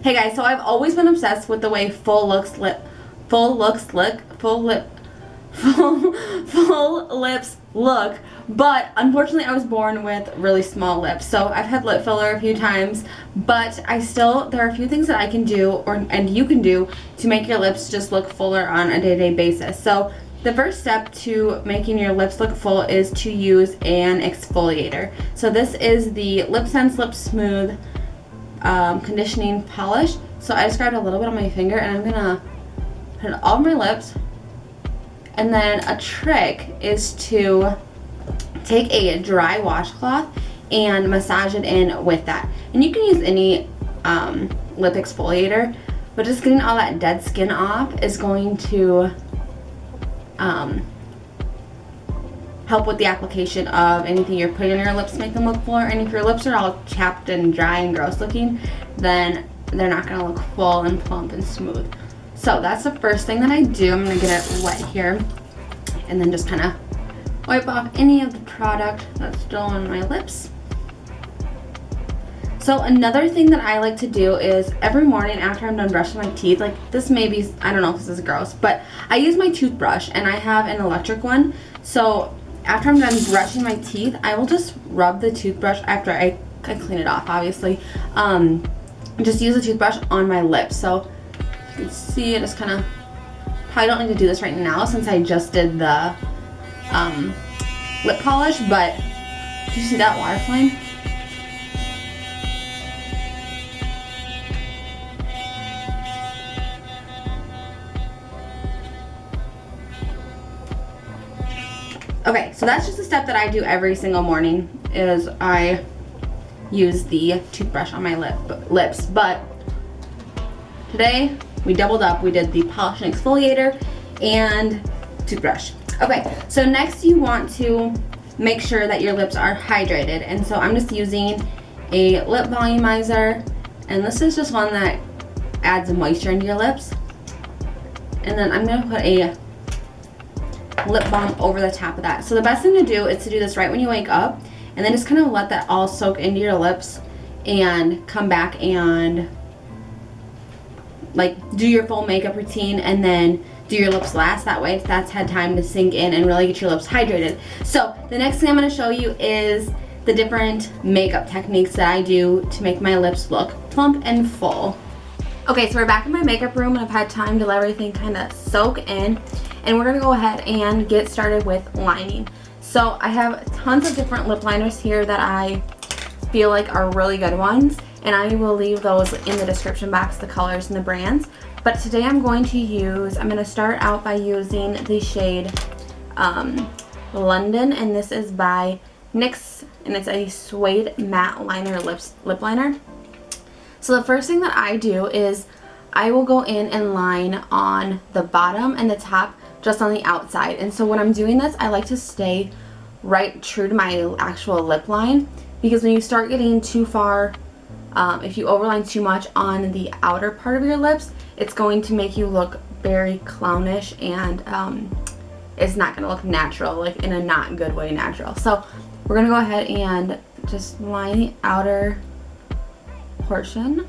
Hey guys, so I've always been obsessed with the way full lips look, but unfortunately I was born with really small lips. So I've had lip filler a few times, but there are a few things that I can do and you can do to make your lips just look fuller on a day-to-day basis. So the first step to making your lips look full is to use an exfoliator. So this is the Lip Sense Lip Smooth conditioning polish. So I just grabbed a little bit on my finger and I'm gonna put it all on my lips. And then a trick is to take a dry washcloth and massage it in with that. And you can use any lip exfoliator, but just getting all that dead skin off is going to help with the application of anything you're putting on your lips to make them look fuller. And if your lips are all chapped and dry and gross looking, then they're not gonna look full and plump and smooth. So that's the first thing that I do. I'm gonna get it wet here and then just kind of wipe off any of the product that's still on my lips. So another thing that I like to do is every morning after I'm done brushing my teeth, like this may be, I don't know if this is gross, but I use my toothbrush and I have an electric one. So after I'm done brushing my teeth, I will just rub the toothbrush after I clean it off, obviously. Just use the toothbrush on my lips. So you can see I just kind of, probably don't need to do this right now since I just did the lip polish, but do you see that water flame? Okay, so that's just a step that I do every single morning, is I use the toothbrush on my lips. But today we doubled up. We did the polish and exfoliator and toothbrush. Okay, so next you want to make sure that your lips are hydrated. And so I'm just using a lip volumizer, and this is just one that adds moisture into your lips. And then I'm gonna put a lip balm over the top of that. So the best thing to do is to do this right when you wake up, and then just kind of let that all soak into your lips and come back and like do your full makeup routine and then do your lips last. That way that's had time to sink in and really get your lips hydrated. So the next thing I'm going to show you is the different makeup techniques that I do to make my lips look plump and full. Okay, so we're back in my makeup room and I've had time to let everything kind of soak in. And we're gonna go ahead and get started with lining. So I have tons of different lip liners here that I feel like are really good ones, and I will leave those in the description box, the colors and the brands. But today I'm going to start out by using the shade London, and this is by NYX, and it's a Suede matte liner lip liner. So the first thing that I do is I will go in and line on the bottom and the top, just on the outside. And so when I'm doing this, I like to stay right true to my actual lip line, because when you start getting too far, if you overline too much on the outer part of your lips, it's going to make you look very clownish, and it's not going to look natural, like in a not good way natural. So we're going to go ahead and just line the outer portion.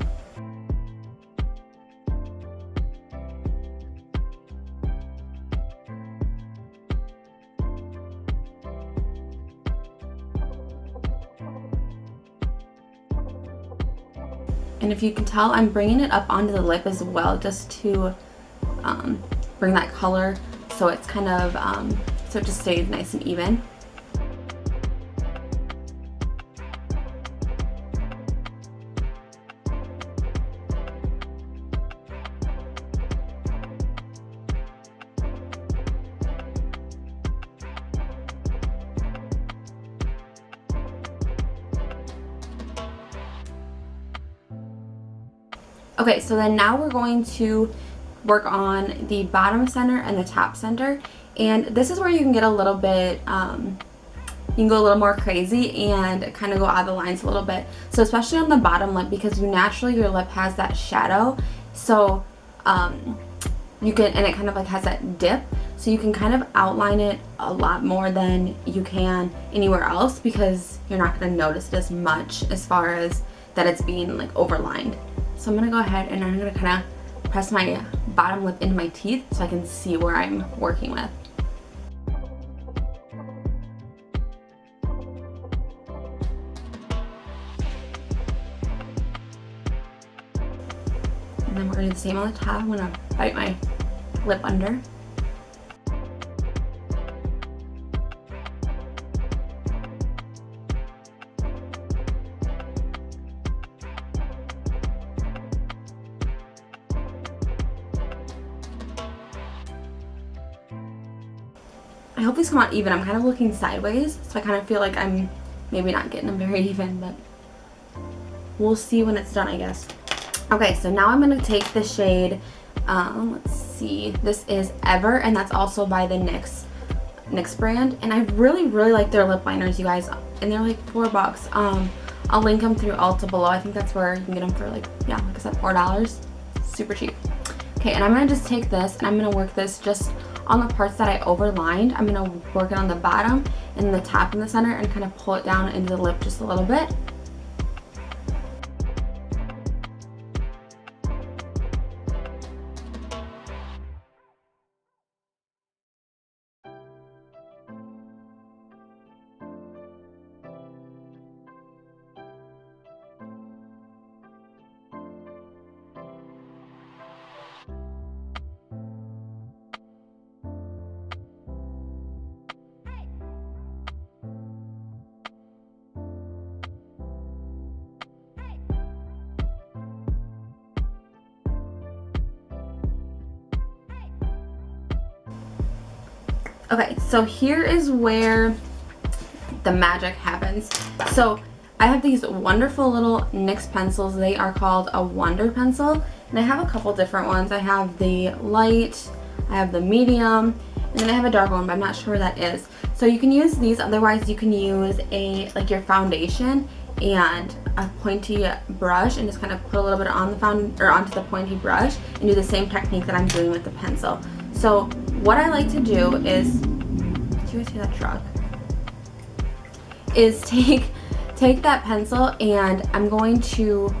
And if you can tell, I'm bringing it up onto the lip as well, just to bring that color, so it's kind of, so it just stays nice and even. Okay, so then now we're going to work on the bottom center and the top center, and this is where you can get a little bit, you can go a little more crazy and kind of go out of the lines a little bit. So especially on the bottom lip, because naturally your lip has that shadow, so you can, and it kind of like has that dip, so you can kind of outline it a lot more than you can anywhere else, because you're not going to notice it as much as far as that it's being like overlined. So I'm gonna go ahead and I'm gonna kind of press my bottom lip into my teeth so I can see where I'm working with. And then we're gonna do the same on the top. I'm gonna bite my lip under. I hope these come out even. I'm kind of looking sideways, so I kind of feel like I'm maybe not getting them very even, but we'll see when it's done, I guess. Okay, so now I'm going to take the shade, let's see, this is Ever, and that's also by the NYX brand, and I really like their lip liners, you guys, and they're like $4. I'll link them through Ulta below. I think that's where you can get them for like, yeah, like I said, $4. Super cheap. Okay, and I'm going to just take this, and I'm going to work this just on the parts that I overlined. I'm going to work it on the bottom and the top in the center and kind of pull it down into the lip just a little bit. Okay, so here is where the magic happens. So I have these wonderful little NYX pencils. They are called a Wonder Pencil, and I have a couple different ones. I have the light, I have the medium, and then I have a dark one, but I'm not sure where that is. So you can use these. Otherwise, you can use like your foundation and a pointy brush and just kind of put a little bit on the onto the pointy brush and do the same technique that I'm doing with the pencil. So what I like to do is, do you guys hear that truck? Is take that pencil and I'm going to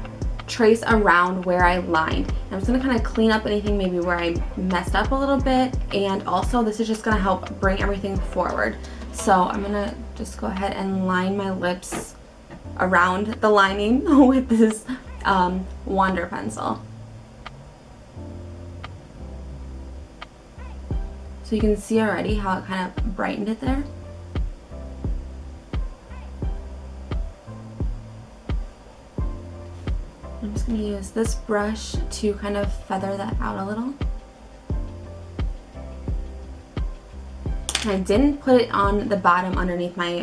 trace around where I lined. And I'm just gonna kind of clean up anything maybe where I messed up a little bit, and also this is just gonna help bring everything forward. So I'm gonna just go ahead and line my lips around the lining with this Wonder pencil. So you can see already how it kind of brightened it there. I'm just going to use this brush to kind of feather that out a little. And I didn't put it on the bottom underneath my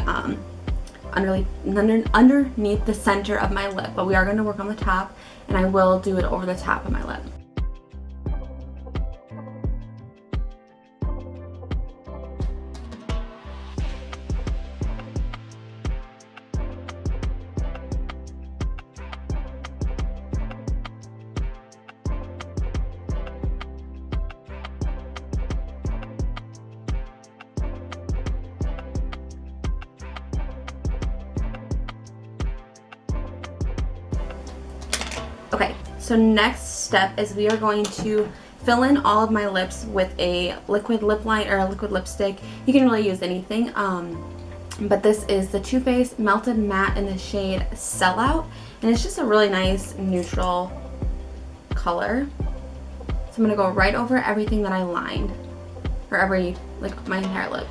underneath the center of my lip, but we are going to work on the top, and I will do it over the top of my lip. Okay, so next step is we are going to fill in all of my lips with a liquid lip liner or a liquid lipstick. You can really use anything, but this is the Too Faced Melted Matte in the shade Sellout, and it's just a really nice neutral color. So I'm gonna go right over everything that I lined, or like my entire lip,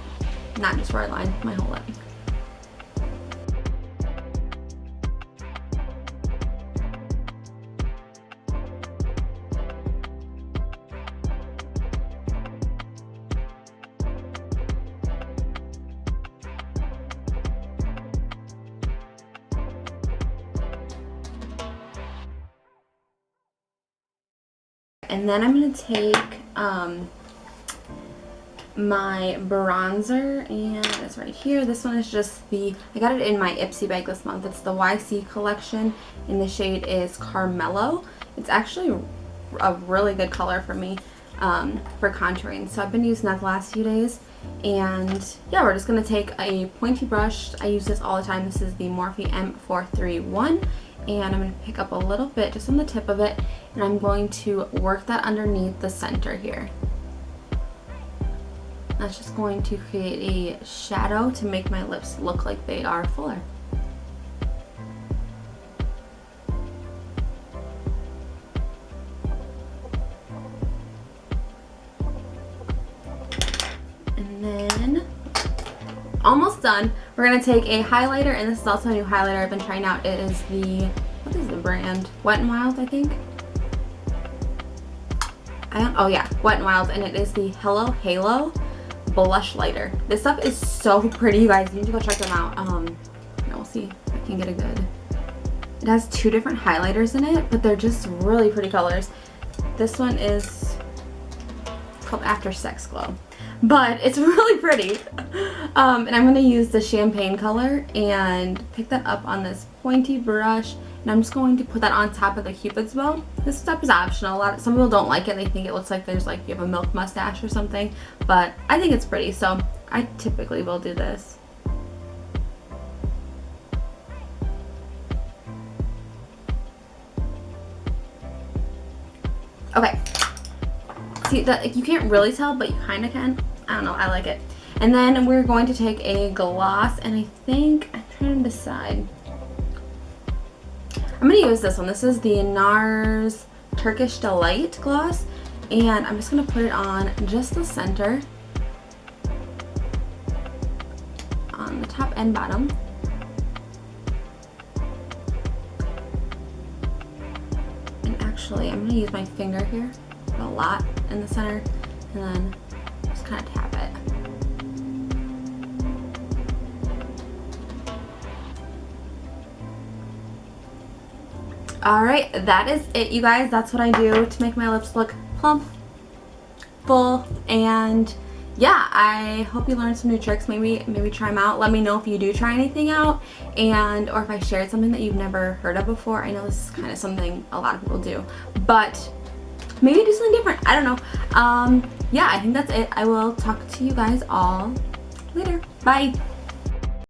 not just where I lined my whole lip. And then I'm going to take my bronzer, and it's right here. This one is just I got it in my Ipsy bag this month. It's the YC collection, and the shade is Carmelo. It's actually a really good color for me for contouring. So I've been using that the last few days. And yeah, we're just going to take a pointy brush. I use this all the time. This is the Morphe M431. and I'm going to pick up a little bit just on the tip of it, and I'm going to work that underneath the center here. That's just going to create a shadow to make my lips look like they are fuller. And then, almost done. We're gonna take a highlighter, and this is also a new highlighter I've been trying out. It is the, what is the brand? Wet n Wild, I think. Oh yeah, Wet n Wild, and it is the Hello Halo blush lighter. This stuff is so pretty, you guys. You need to go check them out. We'll see if I can get a good. It has 2 different highlighters in it, but they're just really pretty colors. This one is called After Sex Glow, but it's really pretty. And I'm gonna use the champagne color and pick that up on this pointy brush, and I'm just going to put that on top of the Cupid's bow. This stuff is optional. Some people don't like it. They think it looks like there's like you have a milk mustache or something, but I think it's pretty, so I typically will do this. Okay. See, that you can't really tell, but you kind of can. I don't know. I like it. And then we're going to take a gloss, and I think I'm trying to decide. I'm going to use this one. This is the NARS Turkish Delight gloss, and I'm just going to put it on just the center, on the top and bottom. And actually, I'm going to use my finger here, put a lot in the center, and then just kind of tap it. Alright, that is it, you guys. That's what I do to make my lips look plump, full, and yeah, I hope you learned some new tricks. Maybe try them out. Let me know if you do try anything out, and or if I shared something that you've never heard of before. I know this is kind of something a lot of people do, but maybe do something different. I don't know. Yeah, I think that's it. I will talk to you guys all later. Bye.